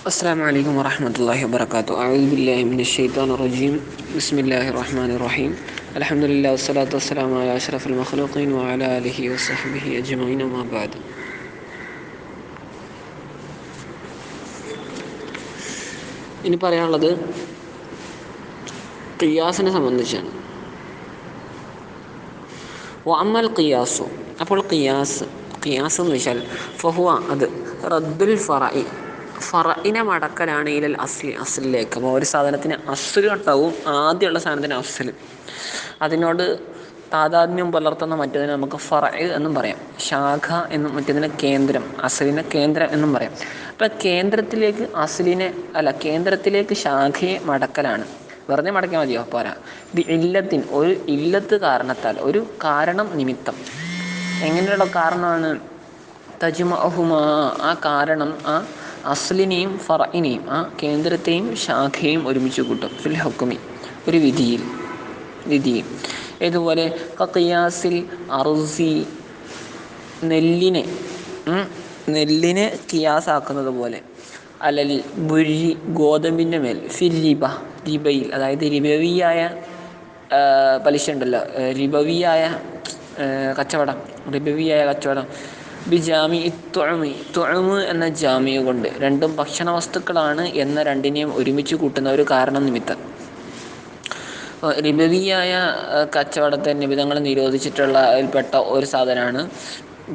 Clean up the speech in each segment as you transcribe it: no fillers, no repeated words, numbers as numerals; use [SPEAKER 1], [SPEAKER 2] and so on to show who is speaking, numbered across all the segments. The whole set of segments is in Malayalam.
[SPEAKER 1] السلام عليكم ورحمة الله وبركاته. أعوذ بالله من الشيطان الرجيم. بسم الله الرحمن الرحيم. الحمد لله والصلاة والسلام على أشرف المخلوقين وعلى آله وصحبه أجمعين ما بعد. ഇനി പറയാനുള്ളത് ഖിയാസിനെ സംബന്ധിച്ചാണ്. വഅമ്മൽ ഖിയാസു, അപ്പോൾ ഖിയാസ് എന്ന് വെച്ചാൽ ഫഹുവ, അത് റദ്ദുൽ ഫറഇനെ മടക്കലാണ് ഇലൽ അസ്ലിലേക്ക്. അപ്പോൾ ഒരു സാധനത്തിന് അസ്ല് ഉണ്ടാവും, ആദ്യമുള്ള സാധനത്തിന് അസ്ല്, അതിനോട് താദാത്മ്യം പുലർത്തുന്ന മറ്റതിനെ നമുക്ക് ഫറഇ എന്നും പറയാം, ശാഖ എന്നും, മറ്റതിനെ കേന്ദ്രം, അസ്ലിനെ കേന്ദ്രം എന്നും പറയാം. അപ്പം കേന്ദ്രത്തിലേക്ക് ശാഖയെ മടക്കലാണ്. വെറുതെ മടക്കിയാൽ മതിയോ? പോരാ. ഇല്ലത്തിൻ, ഒരു ഇല്ലത്ത് കാരണത്താൽ, ഒരു കാരണം നിമിത്തം. എങ്ങനെയുള്ള കാരണമാണ്? തജ്മഉഹുമാ, ആ കാരണം ആ അസ്ലിനെയും ഫറഇനെയും, ആ കേന്ദ്രത്തെയും ശാഖയെയും ഒരുമിച്ച് കൂട്ടും. ഫിൽ ഹുക്മി, ഒരു വിധിയിൽ. ഇതുപോലെ ഖിയാസിൽ അർസി, നെല്ലിനെ ഖിയാസാക്കുന്നത് പോലെ, അലൽ ബുരി, ഗോതമ്പിൻ്റെ മേൽ, ഫിൽ റിബയിൽ, അതായത് റിബവിയായ പലിശ ഉണ്ടല്ലോ, റിബവിയായ കച്ചവടം, ബിജാമി തുഅമ് എന്ന ജാമിയ കൊണ്ട്, രണ്ടും ഭക്ഷണ വസ്തുക്കളാണ് എന്ന രണ്ടിനെയും ഒരുമിച്ച് കൂട്ടുന്ന ഒരു കാരണം നിമിത്തം. റിബവിയായ കച്ചവടത്തെ നിബിധങ്ങൾ നിരോധിച്ചിട്ടുള്ള അതിൽപ്പെട്ട ഒരു സാധനമാണ്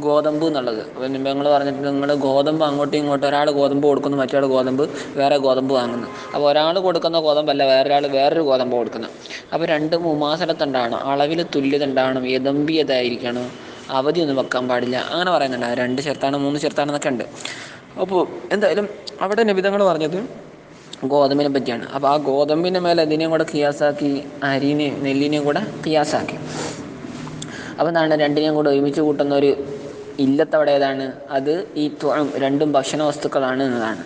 [SPEAKER 1] ഗോതമ്പ് എന്നുള്ളത്. അപ്പോൾ നിബിധങ്ങൾ പറഞ്ഞിട്ട്, നിങ്ങൾ ഗോതമ്പ് അങ്ങോട്ടും ഇങ്ങോട്ടും, ഒരാൾ ഗോതമ്പ് കൊടുക്കുന്നു, മറ്റൊരാൾ വേറെ ഗോതമ്പ് വാങ്ങുന്നു. അപ്പോൾ ഒരാൾ കൊടുക്കുന്ന ഗോതമ്പല്ല വേറൊരു ഗോതമ്പ് കൊടുക്കുന്നു. അപ്പോൾ രണ്ടും മുമാസലത്തുണ്ടാവണം, അളവിൽ തുല്യത ഉണ്ടാവണം, യദംബിയതായിരിക്കണം, അവധിയൊന്നും വെക്കാൻ പാടില്ല, അങ്ങനെ പറയുന്നുണ്ട്. 2 ചേർത്താണ് 3 ചേർത്താണെന്നൊക്കെ ഉണ്ട്. അപ്പോൾ എന്തായാലും അവിടെ നിബിധങ്ങൾ പറഞ്ഞത് ഗോതമ്പിനെ പറ്റിയാണ്. അപ്പോൾ ആ ഗോതമ്പിൻ്റെ മേലെ ഇതിനെയും കൂടെ ഖിയാസാക്കി, നെല്ലിനെയും കൂടെ ഖിയാസാക്കി. അപ്പോൾ എന്താണ്, രണ്ടിനെയും കൂടെ ഒരുമിച്ച് കൂട്ടുന്ന ഒരു ഇല്ലത്തവിടെ ഏതാണ്? അത് ഈ രണ്ടും ഭക്ഷണ വസ്തുക്കളാണ് എന്നതാണ്.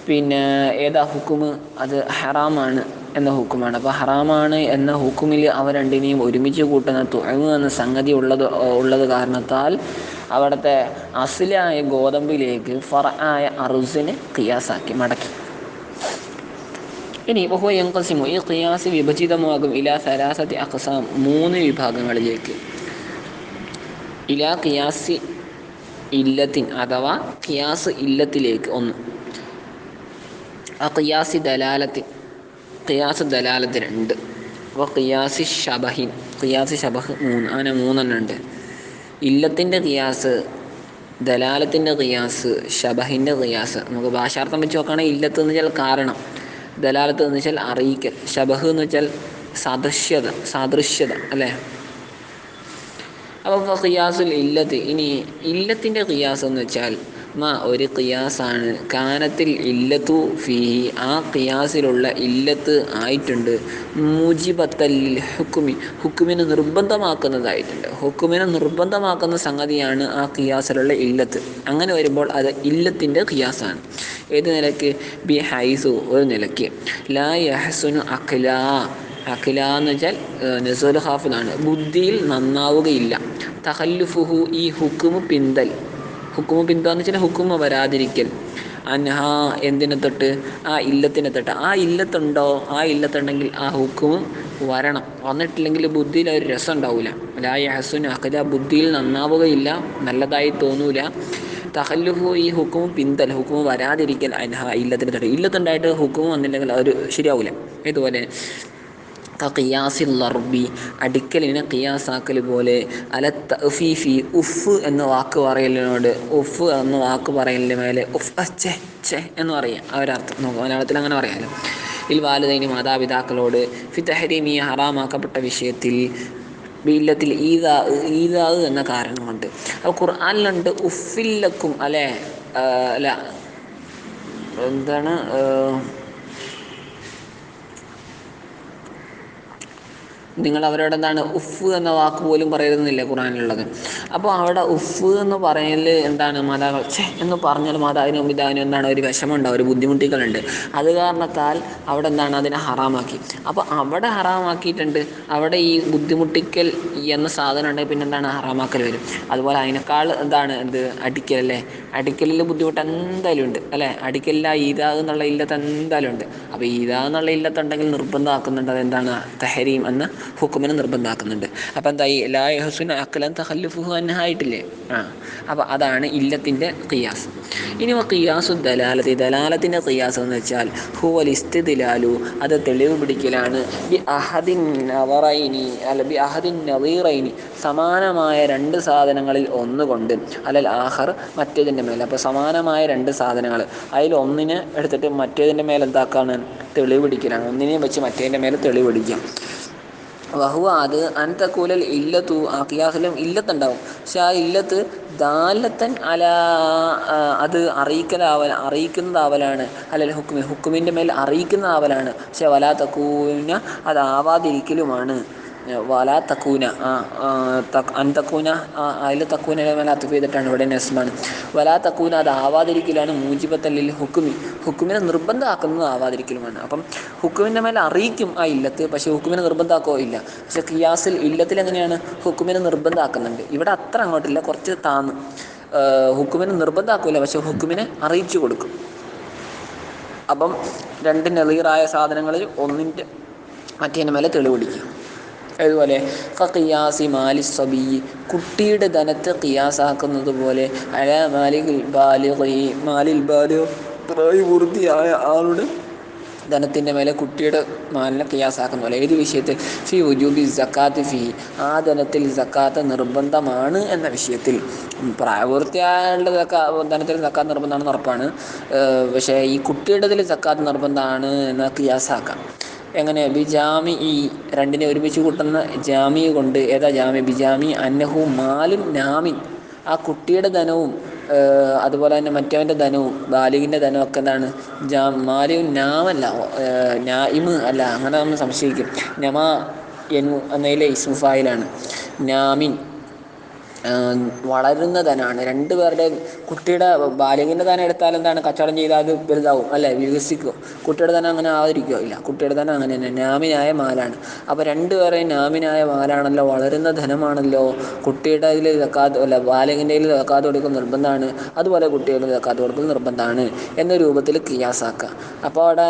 [SPEAKER 1] പിന്നെ ഏതാ ഹുക്കുമ്? അത് ഹറാമാണ് എന്ന ഹുക്കുമാണ്. അപ്പോൾ ഹറാമാണ് എന്ന ഹുക്കുമിൽ അവ രണ്ടിനെയും ഒരുമിച്ച് കൂട്ടുന്ന തുഅമ് എന്ന സംഗതി ഉള്ളത് കാരണത്താൽ അവിടുത്തെ അസ്ലായ ഗോതമ്പിലേക്ക് ഫറആയ അർസിനെ ഖിയാസാക്കി മടക്കി. ഇനി വഹുവ യൻഖസിമു, ഈ ഖിയാസ് വിഭജിതമാകും ഇലാ സലാസത്തി അഖ്സാം, 3 വിഭാഗങ്ങളിലേക്ക്. ഇലാ ഖിയാസി ഇല്ലത്തിൻ, അഥവാ ഖിയാസ് ഇല്ലത്തിലേക്ക് 1. ഖിയാസ് ദലാലത്ത് 2. ഖിയാസ് ഷബഹിൻ, ഖിയാസ് ഷബഹ് 3. അങ്ങനെ 3 ഉണ്ട്. ഇല്ലത്തിൻ്റെ ഖിയാസ്, ദലാലത്തിൻ്റെ ഖിയാസ്, ഷബഹിൻ്റെ ഖിയാസ്. നമുക്ക് ഭാഷാർത്ഥം വെച്ച് നോക്കുകയാണെങ്കിൽ ഇല്ലത്ത് എന്ന് വെച്ചാൽ കാരണം, ദലാലത്ത് എന്ന് വെച്ചാൽ അറിയിക്കൽ, ഷബഹ് എന്ന് വെച്ചാൽ സാദൃശ്യത അല്ലേ. അപ്പോൾ ഖിയാസുൽ ഇല്ലത്ത്, ഇനി ഇല്ലത്തിൻ്റെ ഖിയാസ് എന്ന് വെച്ചാൽ ഒരു ഖിയാസാണ് കാനത്തിൽ ഇല്ലത്തു ഫീഹി, ആ ഖിയാസിലുള്ള ഇല്ലത്ത് ആയിട്ടുണ്ട്, മുജിബത്തല്ലിൽ ഹുക്കുമി, ഹുക്കുമിനെ നിർബന്ധമാക്കുന്നതായിട്ടുണ്ട്. ഹുക്കുമിനെ നിർബന്ധമാക്കുന്ന സംഗതിയാണ് ആ ഖിയാസിലുള്ള ഇല്ലത്ത്. അങ്ങനെ വരുമ്പോൾ അത് ഇല്ലത്തിൻ്റെ ഖിയാസാണ്. ഏത് നിലയ്ക്ക്? ബി ഹൈസു, ഒരു നിലയ്ക്ക്, ലാ യഹ്സുനു അഖില എന്ന് വെച്ചാൽ നസൂൽ ഹാഫിലാണ്, ബുദ്ധിയിൽ നന്നാവുകയില്ല. തഖല്ലുഫുഹു, ഈ ഹുക്കുമ് പിന്താന്ന് വെച്ചാൽ ഹുക്കുമ വരാതിരിക്കൽ, അൻഹാ, എന്തിനെ തൊട്ട്? ആ ഇല്ലത്തിനെ തൊട്ട്. ആ ഇല്ലത്തുണ്ടോ? ആ ഇല്ലത്തുണ്ടെങ്കിൽ ആ ഹുക്കുമ് വരണം. വന്നിട്ടില്ലെങ്കിൽ ബുദ്ധിയിൽ ഒരു രസം ഉണ്ടാവില്ല. ലാ യഹ്സുനു അഖില, ബുദ്ധിയിൽ നന്നാവുകയില്ല, നല്ലതായി തോന്നൂല. തഖല്ലുഫു, ഈ ഹുക്കുമ് വരാതിരിക്കൽ, അൻഹാ, ഇല്ലത്തിനെ തൊട്ട്. ഇല്ലത്തുണ്ടായിട്ട് ഹുക്കുമ് വന്നില്ലെങ്കിൽ അത് ശരിയാവില്ല. ഇതുപോലെ ഖിയാസിൽ ലർബി, അടിക്കലിനെ ഖിയാസാക്കൽ പോലെ, അല തഅഫീഫി, ഉഫ് എന്ന വാക്ക് പറയലിനോട്, ഉഫ് എന്ന വാക്ക് പറയലിൻ്റെ മേലെ ഉഫ് ചെ എന്ന് പറയാം. അവരർത്ഥം നോക്കുക, മലയാളത്തിൽ അങ്ങനെ പറയാമല്ലോ. വാലിദൈനി, മാതാപിതാക്കളോട്, ഫി തഹരീമി, ഹറാമാക്കപ്പെട്ട വിഷയത്തിൽ, ബില്ലത്തിൽ ഈദാ എന്ന കാരണം കൊണ്ട്. അപ്പോൾ ഖുർആനിലുണ്ട് ഉഫില്ലക്കും, അല്ലേ, അല്ല എന്താണ്, നിങ്ങൾ അവരോട് എന്താണ് ഉഫ് എന്ന വാക്ക് പോലും പറയരുതെന്നില്ല ഖുറാനിലുള്ളത്. അപ്പോൾ അവിടെ ഉഫ് എന്ന് പറയൽ എന്താണ് മാതാക്കൾ എന്ന് പറഞ്ഞാൽ മാതാവിനും പിതാവിനും എന്താണ് ഒരു വിഷമമുണ്ടാവും, ഒരു ബുദ്ധിമുട്ടികളുണ്ട്. അത് കാരണത്താൽ അവിടെ എന്താണ് അതിനെ ഹറാമാക്കി. അപ്പോൾ അവിടെ ഹറാമാക്കിയിട്ടുണ്ട്. അവിടെ ഈ ബുദ്ധിമുട്ടിക്കൽ എന്ന സാധനം ഉണ്ടെങ്കിൽ പിന്നെ എന്താണ് ഹറാമാക്കൽ വരും. അതുപോലെ അതിനേക്കാൾ എന്താണ് അടിക്കലല്ലേ, അടിക്കലിൽ ബുദ്ധിമുട്ട് എന്തായാലും ഉണ്ട് അല്ലേ. അടിക്കലിൽ ആ ഈദാ എന്നുള്ള ഇല്ലത്ത് എന്തായാലും ഉണ്ട്. അപ്പോൾ ഈദാ എന്നുള്ള ഇല്ലത്തുണ്ടെങ്കിൽ നിർബന്ധമാക്കുന്നുണ്ട് അതെന്താണ് തഹരീം എന്ന ഹുക്കുമിനെ നിർബന്ധമാക്കുന്നുണ്ട്. അപ്പോൾ എന്തായി ലാ യഹ്സുൻ അഖ്ലൻ തഖല്ലുഫുഹു അൻഹായിട്ടില്ലേ. അപ്പോൾ അതാണ് ഇല്ലത്തിൻ്റെ ഖിയാസ്. ഇനി ഖിയാസു ദലാലത്തി, ദലാലത്തിൻ്റെ ഖിയാസ് എന്ന് വെച്ചാൽ ഹുവൽ ഇസ്തിദ്ലാലു, അത് തെളിവ് പിടിക്കലാണ് ബി അഹദിൻ നവറൈനി അല്ല ബി അഹദിൻ നദീറൈനി, സമാനമായ രണ്ട് സാധനങ്ങളിൽ ഒന്നുകൊണ്ട് അല്ലൽ ആഖർ മറ്റേതിൻ്റെ മേലെ. അപ്പോൾ സമാനമായ രണ്ട് സാധനങ്ങൾ അതിൽ ഒന്നിനെ എടുത്തിട്ട് മറ്റേതിൻ്റെ മേലെ എന്താക്കാണ് തെളിവ് പിടിക്കലാണ്. ഒന്നിനെയും വെച്ച് മറ്റേതിൻ്റെ മേലെ തെളിവ് പിടിക്കാം. വഹുവ അത് അൻതക്കൂലൽ ഇല്ലത്തു, ആ ഖിയാസിലും ഇല്ലത്തുണ്ടാവും. പക്ഷെ ആ ഇല്ലത്ത് ദാലത്തൻ അല, അത് അറിയിക്കുന്നതാവലാണ് അല്ലൽ ഹുക്മി, ഹുക്കുമിൻ്റെ മേൽ അറിയിക്കുന്നതാവലാണ്. പക്ഷെ വലാ തക്കൂന, അതാവാതിരിക്കലുമാണ്. വലാ തക്കൂന അൻതക്കൂന, അതിൽ തക്കൂനയുടെ മേലെ അത്ഫ് ചെയ്തിട്ടാണ് ഇവിടെ നെസ്മാണ്. വലാ തക്കൂന അത് ആവാതിരിക്കലാണ് മൂജിബത്തല്ലിൽ ഹുക്കുമി, ഹുക്കുമിനെ നിർബന്ധമാക്കുന്നത് ആവാതിരിക്കലുമാണ്. അപ്പം ഹുക്കുമിൻ്റെ മേലെ അറിയിക്കും ആ ഇല്ലത്ത്, പക്ഷേ ഹുക്കുമിനെ നിർബന്ധമാക്കോ ഇല്ല. പക്ഷേ ഖിയാസിൽ ഇല്ലത്തിൽ എങ്ങനെയാണ് ഹുക്കുമിനെ നിർബന്ധമാക്കുന്നുണ്ട്. ഇവിടെ അത്ര അങ്ങോട്ടില്ല, കുറച്ച് താന്ന് ഹുക്കുമിനെ നിർബന്ധമാക്കില്ല, പക്ഷേ ഹുക്കുമിനെ അറിയിച്ചു കൊടുക്കും. അപ്പം രണ്ട് നളീറായ സാധനങ്ങളിൽ ഒന്നിൻ്റെ മറ്റേതിൻ്റെ മേലെ തെളിവെടിക്കും. അതുപോലെ ഖിയാസി മാലി സബി, കുട്ടിയുടെ ധനത്തെ ഖിയാസാക്കുന്നത് പോലെ അല മാലിൽ ബാലിഗി, മാലിൽ ബാലിഗ് പ്രായപൂർത്തിയായ ആളുടെ ധനത്തിൻ്റെ മേലെ കുട്ടിയുടെ മാലിനെ ഖിയാസാക്കുന്ന പോലെ. ഏത് വിഷയത്തിൽ? ഫി വുജൂബി സക്കാത്ത് ഫി, ആ ധനത്തിൽ സക്കാത്ത് നിർബന്ധമാണ് എന്ന വിഷയത്തിൽ. പ്രായപൂർത്തിയായുള്ള ധനത്തിൽ സക്കാത്ത് നിർബന്ധമാണെന്ന് ഉറപ്പാണ്. പക്ഷേ ഈ കുട്ടിയുടേതിൽ സക്കാത്ത് നിർബന്ധമാണ് എന്ന് ഖിയാസാക്കാം. എങ്ങനെ? ബിജാമി, ഈ രണ്ടിനെ ഒരുമിച്ച് കൂട്ടുന്ന ജാമി കൊണ്ട്. ഏതാ ജാമി? ബിജാമി അന്നഹു മാലുൻ നാമിൻ, ആ കുട്ടിയുടെ ധനവും അതുപോലെ തന്നെ മറ്റവൻ്റെ ധനവും ബാലിഗിൻ്റെ ധനവും ഒക്കെ എന്താണ് മാലിൻ നാമല്ല, നായിമ് അല്ല, അങ്ങനെ നമ്മൾ സംശയിക്കും. നമാ എന്നു എന്നതിലെ ഇസ്മുഫായിലാണ്. നാമിൻ വളരുന്ന ധനമാണ്. രണ്ട് പേരുടെ, കുട്ടിയുടെ ബാലിഗിൻ്റെ ധനം എടുത്താൽ എന്താണ് കച്ചവടം ചെയ്താൽ അത് വലുതാവും അല്ലേ, വികസിക്കും. കുട്ടിയുടെ ധനം അങ്ങനെ ആവാതിരിക്കുമോ? ഇല്ല, കുട്ടിയുടെ ധനം അങ്ങനെ തന്നെ നാമിനായ മാലാണ്. അപ്പോൾ രണ്ടുപേരെയും നാമിനായ മാലാണല്ലോ, വളരുന്ന ധനമാണല്ലോ. കുട്ടിയുടെ ഇതിൽ സക്കാത്ത് അല്ല, ബാലിഗിൻ്റെ ഇതിൽ സക്കാത്ത് കൊടുക്കൽ നിർബന്ധമാണ്, അതുപോലെ കുട്ടിയുടെ സക്കാത്ത് കൊടുക്കൽ നിർബന്ധമാണ് എന്ന രൂപത്തിൽ ഖിയാസാക്കുക. അപ്പോൾ അവിടെ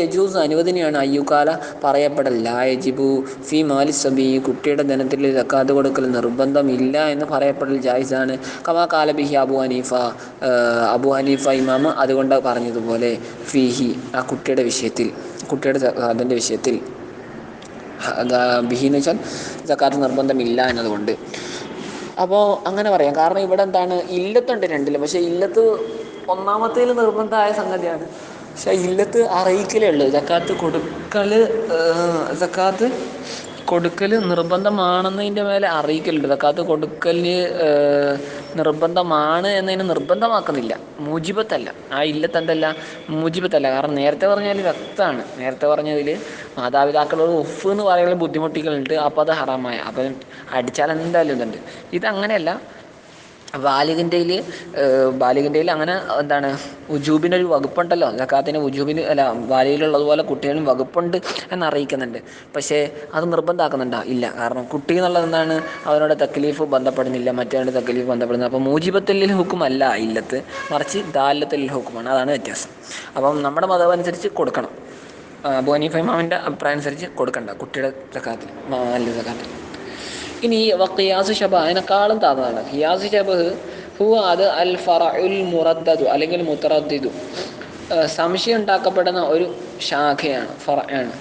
[SPEAKER 1] യജൂസ് അനുവദനീയാണ് അയ്യുക്കാല പറയപ്പെടല്ല. യജിബു ഫി മാലി സബി, കുട്ടിയുടെ ധനത്തിൽ സക്കാത്ത് കൊടുക്കൽ നിർബന്ധം ഇല്ല എന്ന് പറയപ്പെടൽ ജായിസാണ്. കമാ കാല ബിഹി അബു ഹനീഫ ഇമാമ് അതുകൊണ്ട് പറഞ്ഞതുപോലെ ഫിഹി, ആ കുട്ടിയുടെ വിഷയത്തിൽ, കുട്ടിയുടെ അതിൻ്റെ വിഷയത്തിൽ ബിഹി എന്ന് വെച്ചാൽ സക്കാത്ത് നിർബന്ധമില്ല എന്നതുകൊണ്ട്. അപ്പോൾ അങ്ങനെ പറയാം. കാരണം ഇവിടെ എന്താണ് ഇല്ലത്തുണ്ട് രണ്ടിലും, പക്ഷേ ഇല്ലത്ത് ഒന്നാമത്തേൽ നിർബന്ധമായ സംഗതിയാണ്. പക്ഷേ ഇല്ലത്ത് അറിയിക്കലേ ഉള്ളൂ. സക്കാത്ത് കൊടുക്കൽ നിർബന്ധമാണെന്നതിൻ്റെ മേലെ അറിയിക്കലുണ്ട്. സക്കാത്ത് കൊടുക്കൽ നിർബന്ധമാണ് എന്നതിന് നിർബന്ധമാക്കുന്നില്ല, മൂജിബത്തല്ല. ആ ഇല്ലത്ത് എന്തല്ല, മൂജിബത്തല്ല. കാരണം നേരത്തെ പറഞ്ഞാൽ വ്യക്തമാണ്. നേരത്തെ പറഞ്ഞതിൽ മാതാപിതാക്കളോട് ഉഫ് എന്ന് പറയുന്ന ബുദ്ധിമുട്ടികളുണ്ട്, അപ്പോൾ അത് ഹറാമായ, അപ്പം അടിച്ചാൽ എന്തായാലും ഇതുണ്ട്. ഇതങ്ങനെയല്ല. ബാലിഗിൻ്റെയിൽ അങ്ങനെ എന്താണ് ഉജൂബിൻ്റെ ഒരു വകുപ്പുണ്ടല്ലോ, സക്കാത്തിന് ഉജൂബിന് അല്ല ബാലിയിലുള്ളതുപോലെ കുട്ടികളും വകുപ്പുണ്ട് എന്നറിയിക്കുന്നുണ്ട്. പക്ഷേ അത് നിർബന്ധമാക്കുന്നുണ്ടോ? ഇല്ല. കാരണം കുട്ടി എന്നുള്ളത് എന്താണ്, അവരുടെ തക്ലീഫ് ബന്ധപ്പെടുന്നില്ല, മറ്റവരുടെ തക്ലീഫ് ബന്ധപ്പെടുന്നത്. അപ്പോൾ മൂജിബത്തുൽ ഹുക്കും അല്ല ഇല്ലത്ത്, മറിച്ച് ദാലത്തുൽ ഹുക്കുമാണ്. അതാണ് വ്യത്യാസം. അപ്പം നമ്മുടെ മതം അനുസരിച്ച് കൊടുക്കണം. അബൂ ഹനീഫ ഇമാമിൻ്റെ അഭിപ്രായം അനുസരിച്ച് കൊടുക്കണ്ട കുട്ടിയുടെ സക്കാത്തിൽ, മാലിൻ്റെ സക്കാത്തിൽ. ഇനി ഖിയാസ് ഷബഹ് അതിനേക്കാളും താഴ്ന്നതാണ്. ഖിയാസ് ഷബഹ് ഹുവ, അത് അൽ ഫറഉൽ മുറദ്ദദു അല്ലെങ്കിൽ മുതറദ്ദിദു, സംശയം ഉണ്ടാക്കപ്പെടുന്ന ഒരു ശാഖയാണ്, ഫറഅാണ്.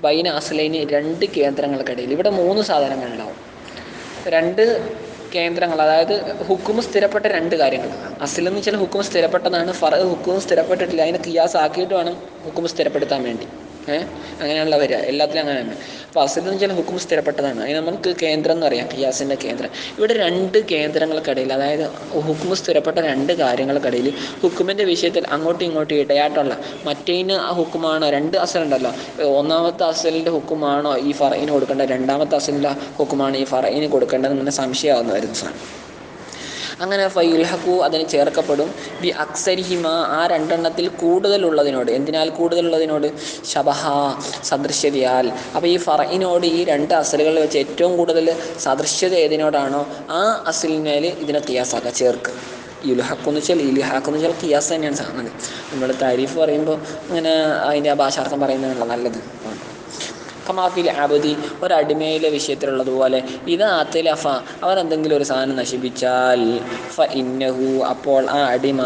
[SPEAKER 1] ബൈന അസ്ലൈനി, രണ്ട് കേന്ദ്രങ്ങൾക്കിടയിൽ. ഇവിടെ മൂന്ന് സാധനങ്ങളുണ്ടാവും, രണ്ട് കേന്ദ്രങ്ങൾ, അതായത് ഹുക്കും സ്ഥിരപ്പെട്ട രണ്ട് കാര്യങ്ങൾ. അസ്ലെന്ന് വെച്ചാൽ ഹുക്കും സ്ഥിരപ്പെട്ടതാണ്, ഫറ ഹുക്കും സ്ഥിരപ്പെട്ടിട്ടില്ല, അതിനെ ഖിയാസ് ആക്കിയിട്ട് വേണം ഹുക്കും സ്ഥിരപ്പെടുത്താൻ വേണ്ടി. അങ്ങനെയുള്ള വരിക എല്ലാത്തിലും അങ്ങനെ തന്നെ. അപ്പോൾ അസ്ൽ എന്ന് വെച്ചാൽ ഹുക്കും സ്ഥിരപ്പെട്ടതാണ്. അതിന് നമുക്ക് കേന്ദ്രം എന്ന് പറയാം, ഖിയാസിൻ്റെ കേന്ദ്രം. ഇവിടെ രണ്ട് കേന്ദ്രങ്ങൾക്കിടയിൽ, അതായത് ഹുക്കും സ്ഥിരപ്പെട്ട രണ്ട് കാര്യങ്ങൾക്കിടയിൽ ഹുക്കുമിൻ്റെ വിഷയത്തിൽ അങ്ങോട്ടും ഇങ്ങോട്ടും ഇടയാട്ടുള്ള മറ്റേതിന് ആ ഹുക്കുമാണോ, രണ്ട് അസലുണ്ടല്ലോ, ഒന്നാമത്തെ അസലിൻ്റെ ഹുക്കുമാണോ ഈ ഫറയിന് കൊടുക്കേണ്ടത്, രണ്ടാമത്തെ അസലിൻ്റെ ഹുക്കുമാണ് ഈ ഫറയിന് കൊടുക്കേണ്ടത് എന്ന് സംശയമാകുന്ന വരുന്ന സാധനം. അങ്ങനെ ഫയുൽഹഖു അതിന് ചേർക്കപ്പെടും ബി അക്സരിഹിമ ആ രണ്ടെണ്ണത്തിൽ കൂടുതലുള്ളതിനോട്. എന്തിനാൽ കൂടുതലുള്ളതിനോട്? ശബഹ സദൃശ്യതയാൽ. അപ്പോൾ ഈ ഫറയിനോട് ഈ രണ്ട് അസലുകളിൽ വെച്ച് ഏറ്റവും കൂടുതൽ സദൃശ്യത ഏതിനോടാണോ ആ അസലിന്മേൽ ഇതിനെ ഖിയാസാക്കുക, ചേർക്കുക. യുൽഹഖെന്ന് വെച്ചാൽ ഇൽഹാഖെന്ന് വെച്ചാൽ ഖിയാസ് തന്നെയാണ് സാധനം. നമ്മൾ താരീഫ് പറയുമ്പോൾ അങ്ങനെ അതിൻ്റെ ആ ഭാഷാർത്ഥം പറയുന്നതാണല്ലോ നല്ലത്. കമാഫിൽ അബദി ഒരടിമയിലെ വിഷയത്തിലുള്ളതുപോലെ ഇത് അത്തിലഫ അവൻ എന്തെങ്കിലും ഒരു സാധനം നശിപ്പിച്ചാൽ ഫ ഇന്നഹു അപ്പോൾ ആ അടിമ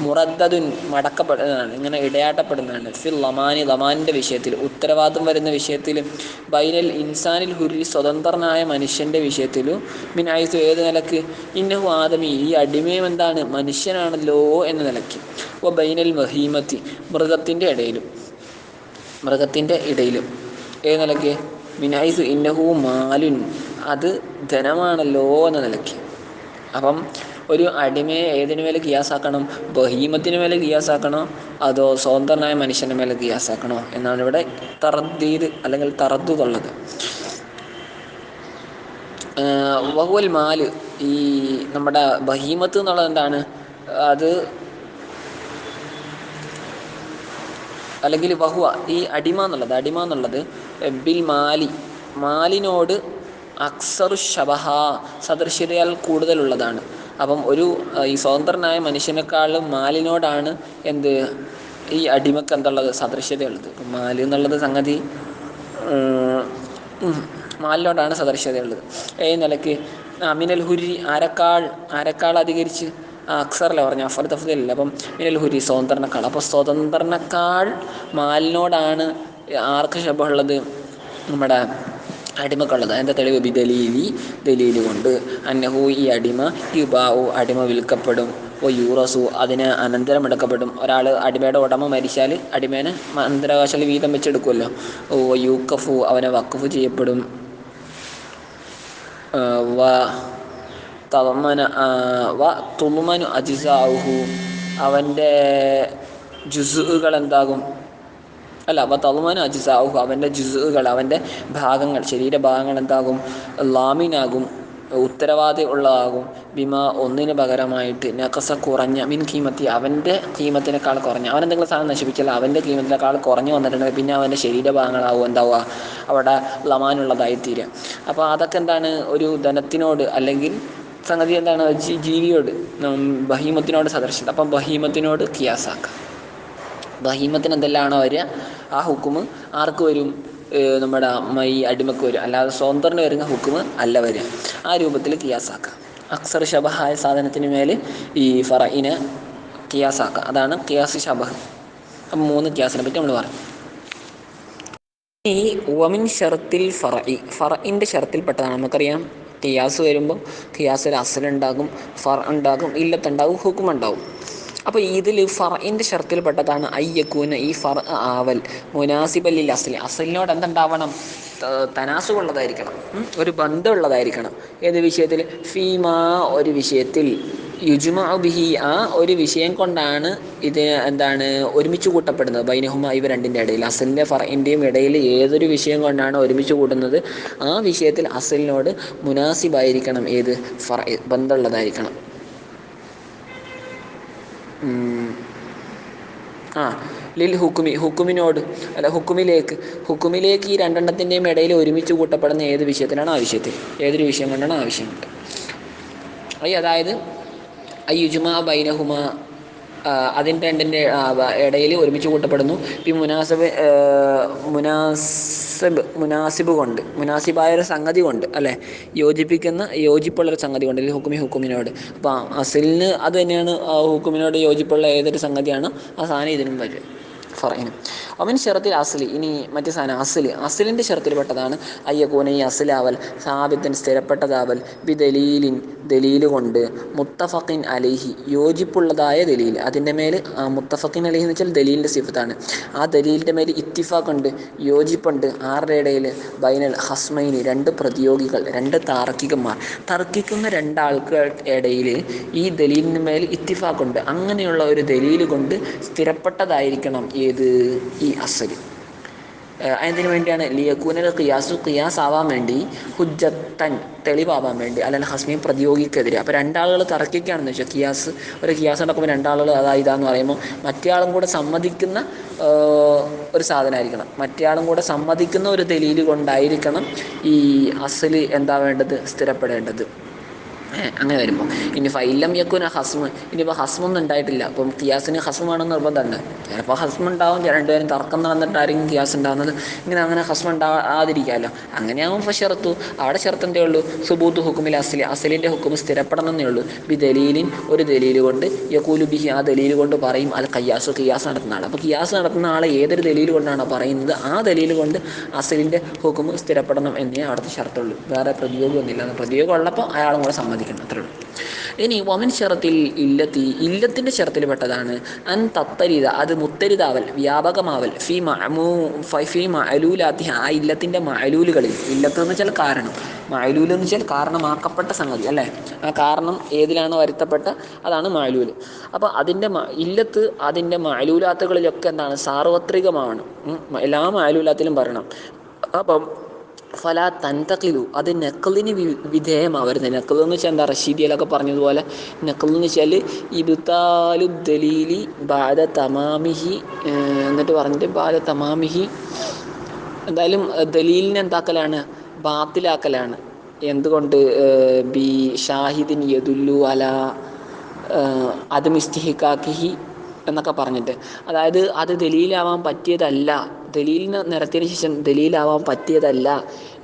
[SPEAKER 1] മുറദ്ദുൻ മടക്കപ്പെടുന്നതാണ്, ഇങ്ങനെ ഇടയാട്ടപ്പെടുന്നതാണ്. ഫിൽ ലമാനി ലമാനിൻ്റെ വിഷയത്തിൽ, ഉത്തരവാദിത്വം വരുന്ന വിഷയത്തിൽ, ബൈനൽ ഇൻസാനിൽ ഹുരി സ്വതന്ത്രനായ മനുഷ്യൻ്റെ വിഷയത്തിലും, മിനായിസു ഏത് നിലക്ക്, ഇന്നഹു ആദമി ഈ അടിമയും എന്താണ് മനുഷ്യനാണല്ലോ എന്ന നിലയ്ക്ക്, ഓ ബൈനൽ മഹീമത്തി മൃഗത്തിൻ്റെ ഇടയിലും ഏത് നിലയ്ക്ക്, മിനായിസു ഇന്നഹു മാലുൻ അത് ധനമാണല്ലോ എന്ന നിലയ്ക്ക്. അപ്പം ഒരു അടിമയെ ഏതിനു മേലെ ഖിയാസാക്കണം? ബഹീമത്തിന് മേലെ ഖിയാസാക്കണോ അതോ സ്വതന്ത്രനായ മനുഷ്യൻ്റെ മേലെ ഖിയാസാക്കണോ എന്നാണ് ഇവിടെ തർദീദ് അല്ലെങ്കിൽ തറദ്ദുദുള്ളത്. വഹുവൽ മാല് ഈ നമ്മുടെ ബഹീമത്ത് എന്നുള്ളത് എന്താണ്? അത് അല്ലെങ്കിൽ വഹുവ ഈ അടിമ എന്നുള്ളത് ബിൽ മാലിനോട് അക്സറു ശബഹ സദൃശ്യതയാൽ കൂടുതലുള്ളതാണ്. അപ്പം ഈ സ്വതന്ത്രനായ മനുഷ്യനേക്കാളും മാലിനോടാണ് ഈ അടിമക്ക് എന്തുള്ളത്? സദൃശ്യതയുള്ളത്. ഇപ്പം മാല് എന്നുള്ളത് സംഗതി മാലിനോടാണ് സദൃശ്യതയുള്ളത്. നിലയ്ക്ക് മിനൽ ഹുരി ആരെക്കാൾ അധികരിച്ച് അക്സറല്ല പറഞ്ഞു, അഫർ തഫ്ദീലല്ല. അപ്പം മിനൽ ഹുരി സ്വതന്ത്രനേക്കാൾ. അപ്പോൾ സ്വതന്ത്രനേക്കാൾ മാലിനോടാണ് ആർക്ക് ശബഹുള്ളത്? നമ്മുടെ അടിമക്കുള്ളത്. അതിൻ്റെ തെളിവ് ദലീല് കൊണ്ട് അന്നഹു ഈ അടിമ യുബാഉ അടിമ വിൽക്കപ്പെടും, ഓ യൂറസു അതിന് അനന്തരമെടുക്കപ്പെടും. ഒരാൾ അടിമയുടെ ഉടമ മരിച്ചാൽ അടിമേനെ അനന്തരാവകാശങ്ങൾ വീതം വെച്ചെടുക്കുമല്ലോ. ഓ യൂക്കഫു അവനെ വഖഫ് ചെയ്യപ്പെടും. തുളുമനു അജിസാഹു അവൻ്റെ ജുസുകൾ എന്താകും? തളുമനു അജിസാഹു അവൻ്റെ ജുസുകൾ അവൻ്റെ ഭാഗങ്ങൾ, ശരീരഭാഗങ്ങൾ എന്താകും? ലാമിനാകും, ഉത്തരവാദി ഉള്ളതാകും. ബിമ ഒന്നിന് പകരമായിട്ട് നഖസ കുറഞ്ഞ മിൻ കീമത്തി അവൻ്റെ കീമത്തിനേക്കാൾ കുറഞ്ഞ. അവൻ എന്തെങ്കിലും സാധനം നശിപ്പിച്ചാൽ അവൻ്റെ കീമത്തിനേക്കാൾ കുറഞ്ഞു വന്നിട്ടുണ്ടെങ്കിൽ പിന്നെ അവൻ്റെ ശരീരഭാഗങ്ങളാവും എന്താവുക? അവിടെ ലമാനുള്ളതായിത്തീരുക. അപ്പോൾ അതൊക്കെ എന്താണ്? ഒരു ധനത്തിനോട് അല്ലെങ്കിൽ സംഗതി എന്താണ്? ജീവിയോട് ബഹീമത്തിനോട് സദൃശ്യത. അപ്പം ബഹീമത്തിനോട് ഖിയാസാക്കാം. ബഹീമത്തിന് എന്തെല്ലാമാണോ വരിക ആ ഹുക്കുമ് ആർക്ക് വരും? നമ്മുടെ ഈ അടിമക്ക് വരും. അല്ലാതെ സ്വതന്ത്രന് വരുന്ന ഹുക്കുമ് അല്ല വരിക. ആ രൂപത്തിൽ ഖിയാസാക്കാം. അക്സർ ഷബഹായ സാധനത്തിന് മേൽ ഈ ഫറയിനെ ഖിയാസാക്കാം. അതാണ് ഖിയാസ് ഷബഹ്. അപ്പം 3 ഖിയാസിനെ പറ്റി നമ്മൾ പറഞ്ഞു. ഈ വമിൻ ഷർത്തിൽ ഫറയിൻ്റെ ഷർത്തിൽപ്പെട്ടതാണ്. നമുക്കറിയാം ഖിയാസ് വരുമ്പോൾ ഖിയാസിൽ അസലുണ്ടാകും, ഫർ ഉണ്ടാകും, ഇല്ലത്തുണ്ടാകും, ഹുക്കുമുണ്ടാകും. അപ്പോൾ ഇതിൽ ഫറയിൻ്റെ ഷർത്തിൽപ്പെട്ടതാണ് അയ്യക്കൂന ഈ ഫർ ആവൽ മുനാസിബല്ലിൽ അസലിനോട് എന്തുണ്ടാവണം? തനാസുള്ളതായിരിക്കണം, ഒരു ബന്ധമുള്ളതായിരിക്കണം. ഏത് വിഷയത്തിൽ? ഫീമാ ഒരു വിഷയത്തിൽ, യുജ്മഉ ബിഹി ആ ഒരു വിഷയം കൊണ്ടാണ് ഇത് എന്താണ് ഒരുമിച്ച് കൂട്ടപ്പെടുന്നത്. ബൈനഹുമ ഇവ രണ്ടിൻ്റെ ഇടയിൽ, അസലിൻ്റെ ഫറയിൻ്റെയും ഇടയിൽ ഏതൊരു വിഷയം കൊണ്ടാണ് ഒരുമിച്ച് കൂട്ടുന്നത് ആ വിഷയത്തിൽ അസലിനോട് മുനാസിബായിരിക്കണം. ഏത്? ഫറ ബന്ധമുള്ളതായിരിക്കണം. ലിൽ ഹുക്കുമിനോട് ഹുക്കുമിലേക്ക് ഈ രണ്ടെണ്ണത്തിൻ്റെയും ഇടയിൽ ഒരുമിച്ച് കൂട്ടപ്പെടുന്ന ഏത് വിഷയത്തിനാണ് ആ വിഷയത്തിൽ, ഏതൊരു വിഷയം കൊണ്ടാണ് ആ വിഷയം കൊണ്ട്. അതായത് യുജ്മാ ബൈനഹുമ അതിൻ്റെ രണ്ടിൻ്റെ ഇടയിൽ ഒരുമിച്ച് കൂട്ടപ്പെടുന്നു. ഈ മുനാസിബ് കൊണ്ട്, മുനാസിബായൊരു സംഗതി കൊണ്ട്, അല്ലേ, യോജിപ്പുള്ളൊരു സംഗതി കൊണ്ട്. ഹുക്കുമിനോട്. അപ്പോൾ അസലിന് അത് തന്നെയാണ് ഹുക്കുമിനോട് യോജിപ്പുള്ള ഏതൊരു സംഗതിയാണ് ആ സാധനം ഇതിനും വരും. ഫറഇനും. ഒമിൻ ഷറത്തിൽ അസ്ലി, ഇനി മറ്റു സാധനം അസ്ലിൻ്റെ ഷറത്തിൽപ്പെട്ടതാണ് അയ്യക്കൂന, ഈ അസ്ലാവൽ സാബിത്തൻ സ്ഥിരപ്പെട്ടതാവൽ ബി ദലീലിൻ ദലീൽ കൊണ്ട് മുത്തഫഖിൻ അലൈഹി യോജിപ്പുള്ളതായ ദലീൽ, അതിൻ്റെ മേൽ മുത്തഫഖിൻ അലൈഹി എന്ന് വെച്ചാൽ ദലീലിൻ്റെ സിഫത്താണ്. ആ ദലീലിൻ്റെ മേൽ ഇത്തിഫാഖുണ്ട്, യോജിപ്പുണ്ട്. ആരുടെ ഇടയിൽ? ബൈനൽ ഹസ്മൈനി, രണ്ട് പ്രതിയോഗികൾ, രണ്ട് താർക്കികന്മാർ, തർക്കിക്കുന്ന രണ്ടാൾക്ക് ഇടയിൽ ഈ ദലീലിന് മേൽ ഇത്തിഫാഖുണ്ട്. അങ്ങനെയുള്ള ഒരു ദലീൽ കൊണ്ട് സ്ഥിരപ്പെട്ടതായിരിക്കണം ഏത്? ഈ അസ്ല്. അതിന് വേണ്ടിയാണ് ലിയക്കൂനൽ ഖിയാസു, ഖിയാസ് ആവാൻ വേണ്ടി, ഹുജ്ജത്തൻ തെളിവാവാൻ വേണ്ടി, അല്ലെങ്കിൽ ഹസ്മി പ്രതിയോഗിക്കെതിരെ. അപ്പോൾ രണ്ടാളുകൾ തർക്കിക്കുകയാണെന്ന് വെച്ചാൽ ഒരു ഖിയാസ് നടക്കുമ്പോൾ രണ്ടാളുകൾ ഇതാന്ന് പറയുമ്പോൾ മറ്റേ ആളും കൂടെ സമ്മതിക്കുന്ന ഒരു സാധനമായിരിക്കണം, മറ്റേ ആളും കൂടെ സമ്മതിക്കുന്ന ഒരു ദലീൽ കൊണ്ടായിരിക്കണം ഈ അസ്ല് എന്താ വേണ്ടത്? സ്ഥിരപ്പെടേണ്ടത്. അങ്ങനെ വരുമ്പോൾ ഇനി ഫൈലം യക്കുന ഹസ്മ്, ഇനിയിപ്പോൾ ഹസ്മൊന്നും ഉണ്ടായിട്ടില്ല, അപ്പം ഖിയാസിന് ഹസ്മാണെന്ന് നിർബന്ധമുണ്ട്. ചിലപ്പോൾ ഹസ്മ ഉണ്ടാവും, രണ്ടുപേരും തർക്കം നടന്നിട്ടായിരിക്കും ഖിയാസ് ഉണ്ടാകുന്നത്. ഇങ്ങനെ ഹസ്മ ഉണ്ടാകാതിരിക്കാമല്ലോ. അങ്ങനെയാകുമ്പോൾ ഫഷറത്തു, അവിടെ ഷർത്ത് എന്തേ ഉള്ളൂ? സുബൂത്ത് ഹുക്കുമിൽ അസ്ലിൻ്റെ ഹുക്കും സ്ഥിരപ്പെടണം എന്നേ ഉള്ളൂ. ബി ദലീലിൻ, ഒരു ദലീൽ കൊണ്ട്, യഖൂലു ബിഹി, ആ ദലീൽ കൊണ്ട് പറയും അൽ ഖിയാസ് നടത്തുന്ന ആൾ. അപ്പോൾ ഖിയാസ് നടത്തുന്ന ആളെ ഏതൊരു ദലീൽ കൊണ്ടാണോ പറയുന്നത് ആ ദലീൽ കൊണ്ട് അസ്ലിൻ്റെ ഹുക്കും സ്ഥിരപ്പെടണം എന്നേ അവിടുത്തെ ഷർത്തുള്ളൂ. വേറെ പ്രതിയോഗം ഒന്നുമില്ല. പ്രതിയോഗം ഉള്ളപ്പോൾ അയാളും കൂടെ സമ്മതിക്കണം, അത്രേ ഉള്ളൂ. ഇനി വമിൻ ഷറത്തിൽ ഇല്ലത്തിൻ്റെ ഷറത്തിൽ പെട്ടതാണ് അൻ തത്തരിത, അത് മുത്തരിതാവൽ, വ്യാപകമാവൽ, ഫി മഅലൂലാത്തി, ആ ഇല്ലത്തിൻ്റെ മഅലൂലുകളിൽ. ഇല്ലത്ത് എന്ന് വെച്ചാൽ കാരണം, മഅലൂൽ എന്ന് വെച്ചാൽ കാരണമാക്കപ്പെട്ട സംഗതി അല്ലേ. ആ കാരണം ഏതിലാണോ വരുത്തപ്പെട്ട അതാണ് മഅലൂൽ. അപ്പോൾ അതിൻ്റെ ഇല്ലത്ത് അതിൻ്റെ മഅലൂലാത്തുകളിലൊക്കെ എന്താണ്? സാർവത്രികമാണ്. എല്ലാ മഅലൂലാത്തിലും പറയണം. അപ്പം ഫല തൻതഖിലു, അത് നഖലിന് വിധേയമാവരുത്. നഖൽ എന്ന് വെച്ചാൽ എന്താ? റഷീദിയിലൊക്കെ പറഞ്ഞതുപോലെ നഖൽ എന്ന് വെച്ചാൽ ഇബ്താലു ദലീലി ബാദ തമാമിഹി, എന്നിട്ട് പറഞ്ഞിട്ട് ബാദ തമാമിഹി, എന്തായാലും ദലീലിനെ എന്താക്കലാണ്? ബാത്തിലാക്കലാണ്. എന്തുകൊണ്ട്? ബി ഷാഹിദിൻ യദുല്ലു അല അദം ഇസ്തിഹിഖാഖിഹി എന്നൊക്കെ പറഞ്ഞിട്ട്, അതായത് അത് ദലീലാവാൻ പറ്റിയതല്ല, ദലീലിനെ നിരത്തിയതിന് ശേഷം ദലീലാവാൻ പറ്റിയതല്ല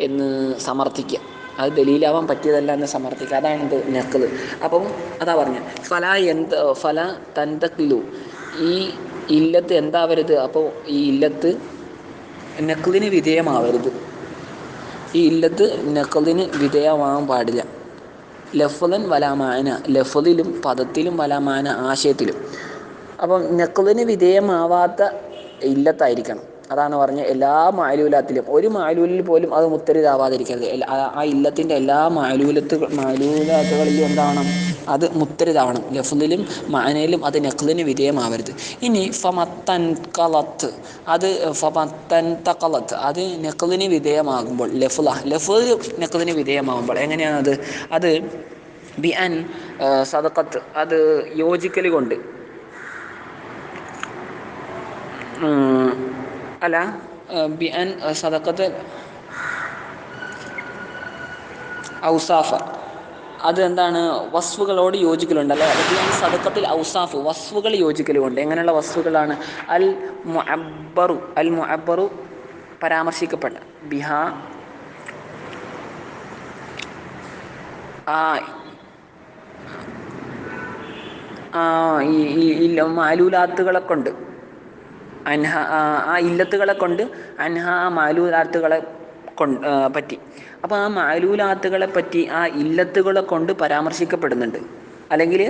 [SPEAKER 1] എന്ന് സമർത്ഥിക്കുക. അത് ദലീലാവാൻ പറ്റിയതല്ല എന്ന് സമർത്ഥിക്കുക, അതാണ് ഇത് നഖൽ. അപ്പം അതാ പറഞ്ഞത് ഫല തൻതഖിലു, ഈ ഇല്ലത്ത് എന്താവരുത്? അപ്പോൾ ഈ ഇല്ലത്ത് നഖലിന് വിധേയമാവരുത്. ഈ ഇല്ലത്ത് നഖലിന് വിധേയമാവാൻ പാടില്ല. ലഫ്ളൻ വലാമാന, ലഫ്ളിലും പദത്തിലും വലാമാന ആശയത്തിലും. അപ്പം നഖലിന് വിധേയമാവാത്ത ഇല്ലത്തായിരിക്കണം. അതാണ് പറഞ്ഞത് എല്ലാ മഅലൂലാത്തിലും, ഒരു മഅലൂലിൽ പോലും അത് മുത്തരിതാവാതിരിക്കരുത്. ആ ഇല്ലത്തിൻ്റെ എല്ലാ മഅലൂലാത്തുകളിലും എന്താവണം? അത് മുത്തരിതാവണം. ലഫ്ളിലും മഅനയിലും അത് നഖലിന് വിധേയമാവരുത്. ഇനി ഫമത്തൻഖലത്ത്, അത് ഫമത്തൻതഖലത്ത്, അത് നഖലിന് വിധേയമാകുമ്പോൾ, ലഫ്ള് നഖലിന് വിധേയമാകുമ്പോൾ എങ്ങനെയാണത്? അത് ബി അൻ സദഖത്ത്, അത് യോജിക്കൽ കൊണ്ട്, അല്ല ബി അൻ സദഖത്ത് ഔസാഫ, അത് എന്താണ്? വസ്ഫുകളോട് യോജിക്കലുണ്ട് അല്ലേ. Be an സദഖത്തിൽ Ausaf, വസ്ഫുകൾ യോജിക്കലുണ്ട്. എങ്ങനെയുള്ള വസ്ഫുകളാണ്? അൽ മുഅബ്ബറു പരാമർശിക്കപ്പെട്ട, ബിഹ ഈ മാലൂലാത്തുകളെ കൊണ്ട്, അൻഹ ആ ഇല്ലത്തുകളെ കൊണ്ട്, അൻഹ ആ മാലൂലാത്തുകളെ പറ്റി. അപ്പോൾ ആ മാലൂലാത്തുകളെ പറ്റി ആ ഇല്ലത്തുകളെ കൊണ്ട് പരാമർശിക്കപ്പെടുന്നുണ്ട്, അല്ലെങ്കിൽ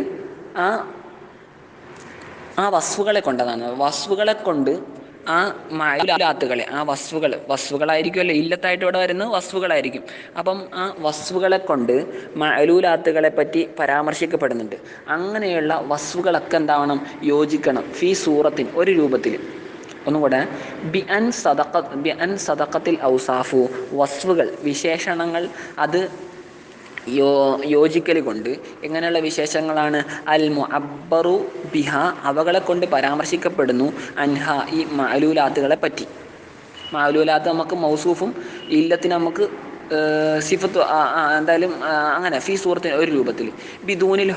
[SPEAKER 1] ആ വസ്ഫുകളെ കൊണ്ടതാണ്. വസ്ഫുകളെ കൊണ്ട് ആ മാലൂലാത്തുകളെ, ആ വസ്ഫുകളായിരിക്കുമല്ലോ ഇല്ലത്തായിട്ട് ഇവിടെ വരുന്നത്, വസ്ഫുകളായിരിക്കും. അപ്പം ആ വസ്ഫുകളെ കൊണ്ട് മാലൂലാത്തുകളെ പറ്റി പരാമർശിക്കപ്പെടുന്നുണ്ട്. അങ്ങനെയുള്ള വസ്ഫുകളൊക്കെ എന്താവണം? യോജിക്കണം. ഫി സൂറത്തിൻ, ഒരു രൂപത്തിൽ. ഒന്നുകൂടെ, ബി അൻ സദഖത്തിൽ ഔസാഫു, വസ്ഫുകൾ, വിശേഷണങ്ങൾ, അത് യോജിക്കൽ കൊണ്ട്. എങ്ങനെയുള്ള വിശേഷങ്ങളാണ്? അൽ മുഅബ്ബറു ബിഹ, അവകളെ കൊണ്ട് പരാമർശിക്കപ്പെടുന്നു, അൻഹ, ഈ മഅലൂലാത്തുകളെ പറ്റി. മഅലൂലാത്ത് നമുക്ക് മൗസൂഫും, ഇല്ലത്തിന് നമുക്ക് സിഫത്ത്, എന്തായാലും അങ്ങനെ ഫി സൂറത്തിന്, ഒരു രൂപത്തിൽ. ബിദൂനിൽ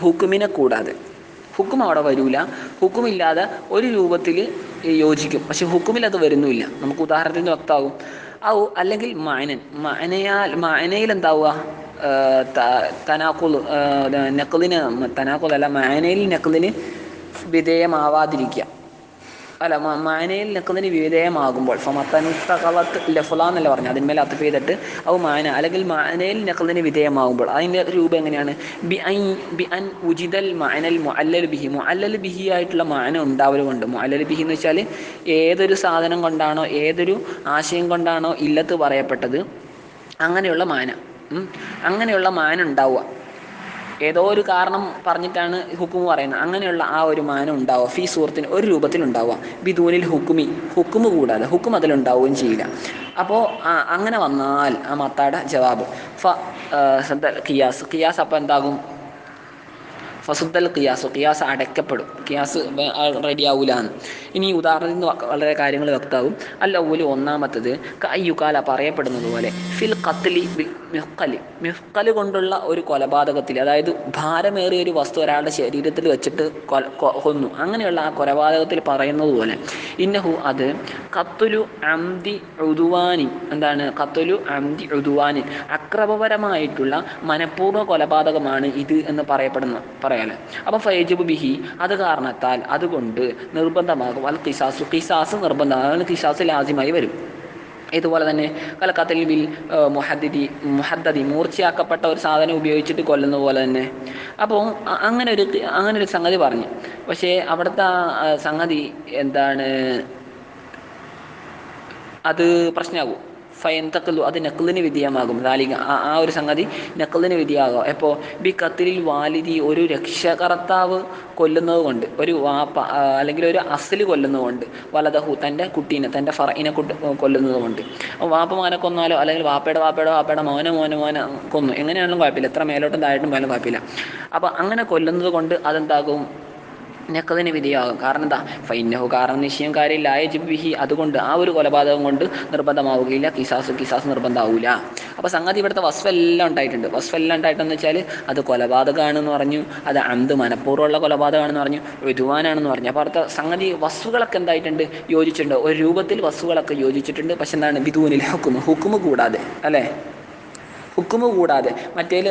[SPEAKER 1] ഹുക്കുമിനെ കൂടാതെ. ഹുക്കും അവിടെ വരില്ല, ഹുക്കുമില്ലാതെ ഒരു രൂപത്തിൽ യോജിക്കും, പക്ഷെ ഹുക്കുമിൽ അത് വരുന്നുമില്ല. നമുക്ക് ഉദാഹരണത്തിന് വ്യക്തമാകും. അല്ലെങ്കിൽ മഅനയിൽ എന്താവുക? തനാഖുൽ, നഖലിന് തനാഖുൽ അല്ല, മഅനയിൽ നഖലിന് വിധേയമാവാതിരിക്കുക. അല്ല മാനയിൽ നിൽക്കുന്നതിന് വിധേയമാകുമ്പോൾ ഫമത്തനുത്തകളത്ത് ലഫ്ല എന്നല്ല പറഞ്ഞു, അതിന്മേൽ അത്തഫ് ചെയ്തിട്ട് അത് മാന അല്ലെങ്കിൽ മാനയിൽ നിൽക്കുന്നതിന് വിധേയമാകുമ്പോൾ അതിൻ്റെ രൂപം എങ്ങനെയാണ്? ബി അൻ ഉജിതൽ മാനൽ മുഅല്ലൽ ബിഹി, മുഅല്ലൽ ബിഹി ആയിട്ടുള്ള മാന ഉണ്ടാവലുമുണ്ട്. മുഅല്ലൽ ബിഹി എന്ന് വെച്ചാൽ ഏതൊരു സാധനം കൊണ്ടാണോ ഏതൊരു ആശയം കൊണ്ടാണോ ഇല്ലത്ത് പറയപ്പെട്ടത് അങ്ങനെയുള്ള മാന, അങ്ങനെയുള്ള മാന ഉണ്ടാവുക. ഏതോ ഒരു കാരണം പറഞ്ഞിട്ടാണ് ഹുക്കുമ് പറയുന്നത്, അങ്ങനെയുള്ള ആ ഒരു മാനം ഉണ്ടാവുക. ഫീ സൂറത്തിന് ഒരു രൂപത്തിലുണ്ടാവുക. ബിദൂനിൽ ഹുക്കുമി, ഹുക്കുമ് കൂടാതെ, ഹുക്കും അതിലുണ്ടാവുകയും ചെയ്യില്ല. അപ്പോൾ അങ്ങനെ വന്നാൽ ആ മത്താടെ ജവാബ് ഖിയാസ്, ഖിയാസ് അപ്പോൾ എന്താകും? ഫസുദ്ദൽ ഖിയാസ്, ഖിയാസ് അടയ്ക്കപ്പെടും, ഖിയാസ് റെഡിയാവൂലാന്ന്. ഇനി ഉദാഹരണത്തിൽ നിന്ന് വളരെ കാര്യങ്ങൾ വ്യക്തമാകും. അല്ല ഊല് ഒന്നാമത്തത് അയ്യുകാല പറയപ്പെടുന്നത് പോലെ ഫിൽ ഖത്ലി ബിൽ മിഹ്കലി, മിഹ്കല് കൊണ്ടുള്ള ഒരു കൊലപാതകത്തിൽ, അതായത് ഭാരമേറിയ ഒരു വസ്തു ഒരാളുടെ ശരീരത്തിൽ വെച്ചിട്ട് കൊന്നു, അങ്ങനെയുള്ള ആ കൊലപാതകത്തിൽ പറയുന്നത് പോലെ ഇന്നഹു അത് ഖത്തുലു അംദി ഉദുവാനി, എന്താണ് ഖത്തുലു അംദി ഉദുവാനി, അക്രമപരമായിട്ടുള്ള മനഃപൂർവ്വ കൊലപാതകമാണ് ഇത് എന്ന് പറയാല്. അപ്പം ഫയജിബു ബിഹി, അത് കാരണത്താൽ അതുകൊണ്ട് നിർബന്ധമാകും അൽ ഖിസാസു, ഖിസാസ് നിർബന്ധമാകും, ഖിസാസ് ലാസിമായി വരും. ഇതുപോലെ തന്നെ കലക്കത്തിൽ ബിൽ മുഹദ്ദദി, മൂർച്ചയാക്കപ്പെട്ട ഒരു സാധനം ഉപയോഗിച്ചിട്ട് കൊല്ലുന്ന പോലെ തന്നെ. അപ്പോൾ അങ്ങനെ ഒരു സംഗതി പറഞ്ഞു. പക്ഷേ അവിടുത്തെ സംഗതി എന്താണ്, അത് പ്രശ്നമാകും. ഫയന്തക്കലു, അത് നഖ്ലിന് വിധേയമാകും. ദാലിക, ആ ഒരു സംഗതി നഖ്ലിന് വിധേയമാകും. എപ്പോൾ ബി കത്തിലിൽ വാലിദി, ഒരു രക്ഷകർത്താവ് കൊല്ലുന്നത് കൊണ്ട്, ഒരു വാപ്പ അല്ലെങ്കിൽ ഒരു അസ്ല് കൊല്ലുന്നത് കൊണ്ട്, വലതഹു, തൻ്റെ കുട്ടീനെ, തൻ്റെ ഫറയിനെ കൊല്ലുന്നത് കൊണ്ട്. വാപ്പമാനെ കൊന്നാലോ അല്ലെങ്കിൽ വാപ്പയുടെ മോനെ കൊന്നു, എങ്ങനെയാണെങ്കിലും കുഴപ്പമില്ല, എത്ര മേലോട്ടും താഴോട്ടും പോയാലും കുഴപ്പമില്ല. അപ്പോൾ അങ്ങനെ കൊല്ലുന്നത് കൊണ്ട് അതെന്താകും? നഖ്ലിന് വിധേയമാകും. കാരണം എന്താ? ഫൈനഹു, കാരണം നിശ്ചയം കാര്യം ലായജിബ് ബിഹി, അതുകൊണ്ട് ആ ഒരു കൊലപാതകം കൊണ്ട് നിർബന്ധമാവുകയില്ല ഖിസാസ് നിർബന്ധമാവില്ല. അപ്പോൾ സംഗതി ഇവിടുത്തെ വസ്ഫെല്ലാം ഉണ്ടായിട്ടുണ്ട്. വസ്ഫെല്ലാം ഉണ്ടായിട്ടെന്ന് വെച്ചാൽ അത് കൊലപാതകമാണെന്ന് പറഞ്ഞു, അത് അന്ത് മനഃപൂർവ്വമുള്ള കൊലപാതകമാണെന്ന് പറഞ്ഞു, ഋതുവാനാണെന്ന് പറഞ്ഞു. അപ്പോൾ അടുത്ത സംഗതി വസ്തുക്കളൊക്കെ എന്തായിട്ടുണ്ട്? യോജിച്ചിട്ടുണ്ട്. ഒരു രൂപത്തിൽ വസ്തുക്കളൊക്കെ യോജിച്ചിട്ടുണ്ട്. പക്ഷെ എന്താണ്? ബിദൂനിൽ ഹുക്കുമ് കൂടാതെ, അല്ലേ? ഹുക്കുമ് കൂടാതെ. മറ്റേൽ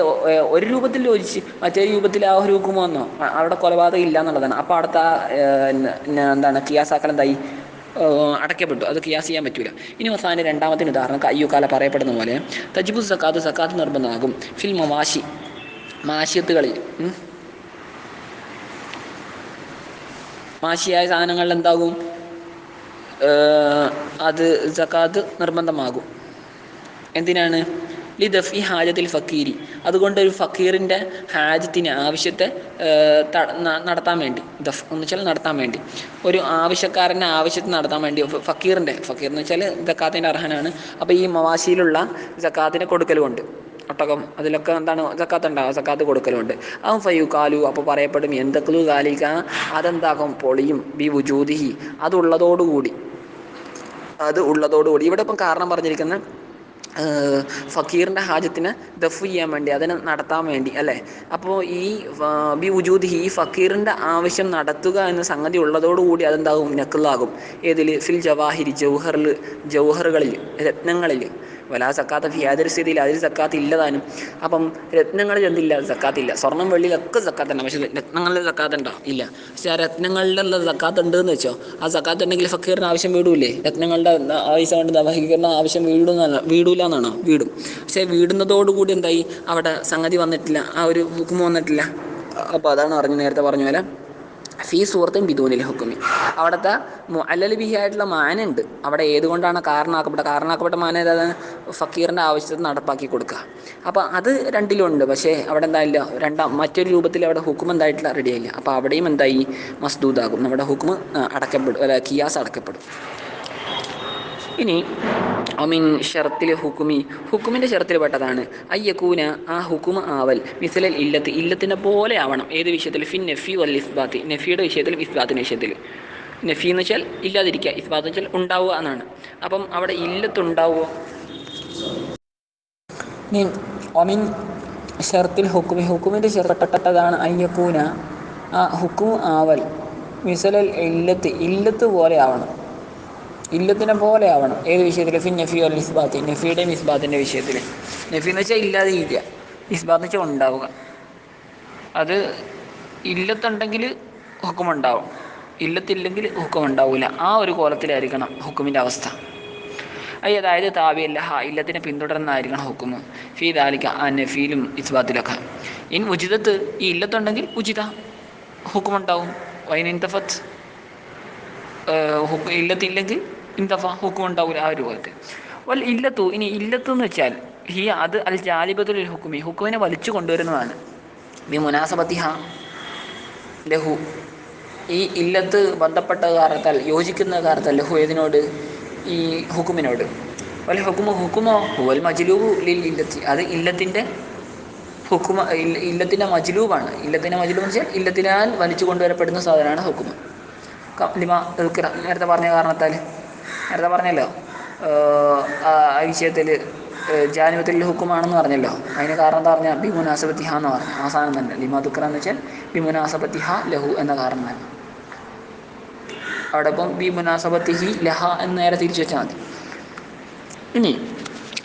[SPEAKER 1] ഒരു രൂപത്തിൽ യോജിച്ച് മറ്റേ രൂപത്തിൽ ആ ഒരു ഹുക്കുമ് വന്നോ, അവിടെ കൊലപാതകം ഇല്ല എന്നുള്ളതാണ്. അപ്പോൾ അവിടുത്തെ എന്താണ് കിയാസാക്കൽ എന്തായി? അടയ്ക്കപ്പെട്ടു. അത് കിയാസ് ചെയ്യാൻ പറ്റൂല. ഇനി അവസാനം രണ്ടാമത്തെ ഉദാഹരണം അയ്യുകാല പറയപ്പെടുന്ന പോലെ തജിബു സക്കാത്ത് നിർബന്ധമാകും ഫിൽ മവാശി, മാശിയത്തുകളിൽ, മാശിയായ സാധനങ്ങളിൽ എന്താകും? അത് സക്കാത്ത് നിർബന്ധമാകും. എന്തിനാണ്? ലിദഫി ഹാജത്തിൽ ഫക്കീരി, അതുകൊണ്ട് ഒരു ഫക്കീറിൻ്റെ ഹാജത്തിന്, ആവശ്യത്തെ നടത്താൻ വേണ്ടി, ദഫ് എന്ന് വെച്ചാൽ നടത്താൻ വേണ്ടി, ഒരു ആവശ്യക്കാരൻ്റെ ആവശ്യത്തെ നടത്താൻ വേണ്ടി ഫക്കീർ എന്ന് വെച്ചാൽ സക്കാത്തിൻ്റെ അർഹനാണ്. അപ്പോൾ ഈ മവാശിയിലുള്ള സക്കാത്തിനെ കൊടുക്കലുമുണ്ട്. ഒട്ടകം അതിലൊക്കെ എന്താണ് സക്കാത്ത് ഉണ്ടാകും, സക്കാത്ത് കൊടുക്കലുണ്ട്. അവൻ ഫയുക്കാലു, അപ്പോൾ പറയപ്പെടും എന്തൊക്കെ കാലിക, അതെന്താകും? പൊളിയും ബി വുജൂദിഹി, അതുള്ളതോടുകൂടി. ഇവിടെ ഇപ്പം കാരണം പറഞ്ഞിരിക്കുന്ന ഫക്കീറിൻ്റെ ഹാജത്തിനെ ദഫ് ചെയ്യാൻ വേണ്ടി, അതിനെ നടത്താൻ വേണ്ടി, അല്ലേ? അപ്പോൾ ഈ ബി വുജൂദിഹി, ഈ ഫക്കീറിൻ്റെ ആവശ്യം നടത്തുക എന്ന സംഗതി ഉള്ളതോടുകൂടി അതെന്താകും? നഖ്ലാകും. ഏതിൽ? ഫിൽ ജവാഹിരി, ജൗഹറുകളിൽ, രത്നങ്ങളിൽ. വലാ സക്കാത്ത ഫി യാതൊരു സ്ഥിതിയിൽ അതിൽ സക്കാത്ത് ഇല്ലതാനും. അപ്പം രത്നങ്ങളിൽ എന്തില്ല? സക്കാത്തില്ല. സ്വർണ്ണം വെള്ളിയിലൊക്കെ സക്കാത്ത് ഉണ്ട്, പക്ഷേ രത്നങ്ങളിൽ സക്കാത്ത് ഉണ്ടോ? ഇല്ല. പക്ഷേ ആ രത്നങ്ങളിലുള്ള സക്കാത്ത് ഉണ്ട് എന്ന് വെച്ചോ, ആ സക്കാത്ത് ഉണ്ടെങ്കിൽ ഫക്കീറിന് ആവശ്യം വീടൂല്ലേ? രത്നങ്ങളുടെ ആവശ്യം കൊണ്ട് ഫക്കീറിന് ആവശ്യം വീടൂല എന്നാണോ? വീടും. പക്ഷേ വീടുന്നതോടുകൂടി എന്തായി? അവിടെ സംഗതി വന്നിട്ടില്ല, ആ ഒരു ഹുക്കുമ് വന്നിട്ടില്ല. അപ്പോൾ അതാണ് നേരത്തെ പറഞ്ഞ പോലെ ഫീ സൂറത്തും ബിദൂനിൽ ഹുക്കുമി, അവിടുത്തെ മുഅല്ലൽ ബിഹി ആയിട്ടുള്ള മാനുണ്ട്. അവിടെ ഏതുകൊണ്ടാണ് കാരണമാക്കപ്പെട്ട മാന ഏതാണ്? ഫക്കീറിൻ്റെ ആവശ്യത്തെ നടപ്പാക്കി കൊടുക്കുക. അപ്പോൾ അത് രണ്ടിലുണ്ട്. പക്ഷേ അവിടെ എന്തായില്ല, മറ്റൊരു രൂപത്തിൽ അവിടെ ഹുക്കും എന്തായിട്ടില്ല, റെഡിയായില്ല. അപ്പോൾ അവിടെയും എന്തായി? മസ്ദൂദാകും, നമ്മുടെ ഹുക്കും അടക്കപ്പെടും, അല്ല കിയാസ് അടക്കപ്പെടും. ഇനി ഒമിൻ ഷർത്തിൽ ഹുക്കുമിൻ്റെ ഷർത്തിൽ പെട്ടതാണ് അയ്യക്കൂന, ആ ഹുക്കും ആവൽ മിസലൽ ഇല്ലത്തിനെ പോലെ ആവണം. ഏത് വിഷയത്തിൽ? ഫിൻ നഫി വൽ ഇസ്ബാത്തി, നഫിയുടെ വിഷയത്തിലും ഇസ്ബാത്തിൻ്റെ വിഷയത്തിൽ. നഫി എന്ന് വെച്ചാൽ ഇല്ലാതിരിക്കുക, ഇസ്ബാത്ത് എന്ന് വെച്ചാൽ ഉണ്ടാവുക എന്നാണ്. അപ്പം അവിടെ ഇല്ലത്തുണ്ടാവുമോ? ഒമിൻ ഷർത്തിൽ ഹുക്കുമിൻ്റെ ഷർപ്പെട്ടതാണ് അയ്യക്കൂന, ആ ഹുക്കും ആവൽ മിസലൽ ഇല്ലത്ത് പോലെ ആവണം, ഇല്ലത്തിനെ പോലെ ആവണം. ഏത് വിഷയത്തിൽ? ഫിൻ നഫി അൽ ഇസ്ബാത്തി, നഫിയുടെയും ഇസ്ബാത്തിൻ്റെ വിഷയത്തിൽ. നഫി എന്ന് വെച്ചാൽ ഇല്ലാതെ ഇരിക്കുക, ഇസ്ബാത്ത് എന്ന് വെച്ചാൽ ഉണ്ടാവുക. അത് ഇല്ലത്തുണ്ടെങ്കിൽ ഹുക്കുമുണ്ടാവും. ഇല്ലത്തില്ലെങ്കിൽ ഹുക്കം ഉണ്ടാവില്ല. ആ ഒരു കോലത്തിലായിരിക്കണം ഹുക്കുമിൻ്റെ അവസ്ഥ. അതായത് താവിയല്ല ഇല്ലത്തിനെ പിന്തുടർന്നായിരിക്കണം ഹുക്കുമ് ഫീ ദാലിക നഫീലും ഇസ്ബാത്തിലൊക്കെ. ഇൻ ഉജിതത്ത് ഈ ഇല്ലത്തുണ്ടെങ്കിൽ ഉജിത ഹുക്കുമുണ്ടാവും. വൈൻ ഇൻതഫത്ത് ഇല്ലത്തില്ലെങ്കിൽ ഇൻതഫ ഹുക്കുമുണ്ടാവില്ല. ആ ഒരു കോലത്തിൽ. വൽ ഇല്ലത്തു ഇനി ഇല്ലത്ത് എന്ന് വെച്ചാൽ അത് അൽ ജാലിബത്തുൽ ഹുക്കുമി ഹുക്കുമിനെ വലിച്ചു കൊണ്ടുവരുന്നതാണ്. ബി മുനാസബത്തിഹ ലഹു ഈ ഇല്ലത്ത് ബന്ധപ്പെട്ട കാരണത്താൽ യോജിക്കുന്ന കാരണത്താൽ ലഹു ഏതിനോട് ഈ ഹുക്കുമിനോട്. വൽ ഹുക്കുമോ വൽ മജ്ലൂബു ലിൽ ഇല്ലത്തി അത് ഇല്ലത്തിൻ്റെ ഇല്ലത്തിൻ്റെ മജ്ലൂബാണ്. ഇല്ലത്തിൻ്റെ മജ്ലൂബ് എന്ന് വെച്ചാൽ ഇല്ലത്തിനാൽ വലിച്ചു കൊണ്ടുവരപ്പെടുന്ന സാധനമാണ് ഹുക്കുമ്. നേരത്തെ പറഞ്ഞ കാരണത്താൽ നേരത്തെ പറഞ്ഞല്ലോ ആ വിഷയത്തിൽ ജാനിബത്തുൽ ഹുക്കുമാണെന്ന് പറഞ്ഞല്ലോ. അതിന് കാരണം എന്താ പറഞ്ഞാൽ ബി മുനാസബത്തിഹ എന്ന് പറഞ്ഞു. ആ സാധനം തന്നെ ലിമാ ദുക്ര എന്ന് വെച്ചാൽ ബി മുനാസബത്തിഹ ലഹു എന്ന കാരണം തന്നെ. അവിടെ ഇപ്പം ബി മുനാസബത്തിഹി ലഹ എന്ന് നേരെ തിരിച്ചു വെച്ചാൽ മതി. ഇനി